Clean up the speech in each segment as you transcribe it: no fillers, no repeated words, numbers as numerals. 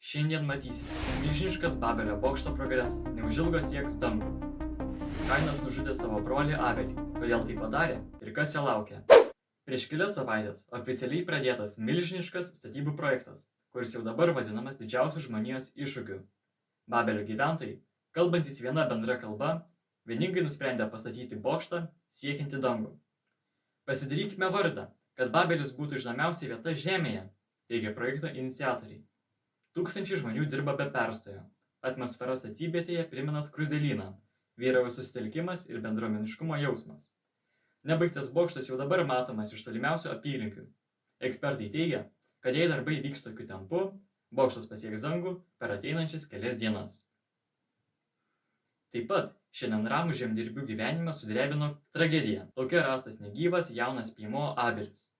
Šiandien matysite, milžiniškas Babelio bokšto progresas neužilgo sieks dangų. Kainas nužudė savo brolį Abelį. Kodėl tai padarė ir kas jo laukia? Prieš kelias savaitės oficialiai pradėtas milžiniškas statybų projektas, kuris jau dabar vadinamas didžiausiu žmonijos iššūkiu. Babelio gyventojai, kalbantys viena bendra kalba, vieningai nusprendė pastatyti bokštą siekiantį dangų. Pasidarykime vardą, kad Babelis būtų žinomiausia vieta Žemėje, teigia projekto iniciatoriai. Tūkstančiai žmonių dirba be perstojo. Atmosfera statybvietėje primena skruzdėlyną, vyrauja susitelkimas ir bendruomeniškumo jausmas. Nebaigtas bokštas jau dabar matomas iš tolimiausių apylinkių. Ekspertai teigia, kad jei darbai vyks tokiu tempu, bokštas pasieks dangų per ateinančias kelias dienas. Taip pat šiandien ramų žemdirbių gyvenimą sudrebino tragedija. Lauke rastas negyvas jaunas piemuo Abelis.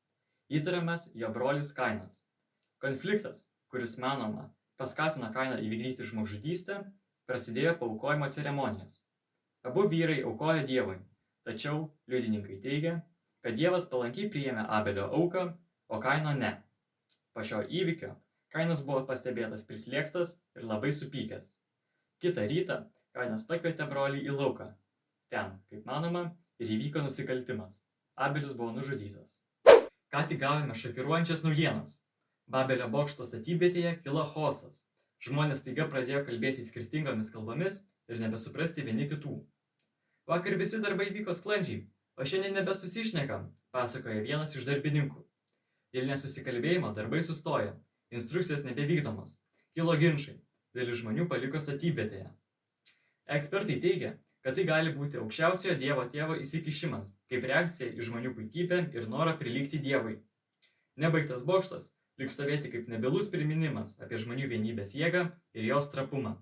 Įtariamas jo brolis Kainas. Konfliktas, kuris manoma paskatino Kainą įvykdyti žmogžudystę, prasidėjo paaukojimo ceremonijos. Abu vyrai aukojo Dievui, tačiau liudininkai teigia, kad Dievas palankiai priėmė Abelio auką, o Kaino ne. Po šio įvykio Kainas buvo pastebėtas prislėgtas ir labai supykęs. Kitą rytą Kainas pakvietė brolį į lauką. Ten, kaip manoma, ir įvyko nusikaltimas. Abelis buvo nužudytas. Ką tik gavome šokiruojančias naujienas. Babelio bokšto statybvietėje kilo chaosas. Žmonės staiga pradėjo kalbėti skirtingomis kalbomis ir nebesuprasti vieni kitų. Vakar visi darbai vyko sklandžiai, o šiandien nebesusišnekam, pasakoja vienas iš darbininkų. Dėl nesusikalbėjimo darbai sustojo, instrukcijos nebevykdomos, kilo ginčai, dalis žmonių paliko statybvietėje. Ekspertai teigia, kad tai gali būti aukščiausiojo Dievo tėvo įsikišimas, kaip reakcija į žmonių puikybę ir norą prilygti Dievui. Nebaigtas bokštas liks stovėti kaip nebylus priminimas apie žmonių vienybės jėgą ir jos trapumą.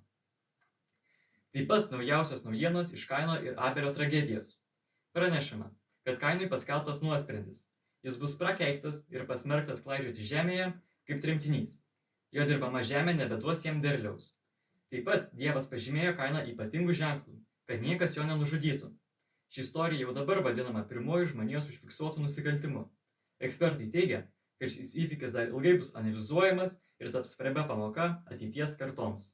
Taip pat naujausios naujienos iš Kaino ir Abelio tragedijos. Pranešama, kad Kainui paskelbtas nuosprendis. Jis bus prakeiktas ir pasmerktas klaidžioti žemėje kaip tremtinys. Jo dirbama žemė nebeduos jam derliaus. Taip pat Dievas pažymėjo Kainą ypatingų ženklų, kad niekas jo nenužudytų. Ši istorija jau dabar vadinama pirmuoju žmonijos užfiksuotų nusikaltimu. Ekspertai teigia, kad šis įvykis dar ilgai bus analizuojamas ir taps svarbia pamoka ateities kartoms.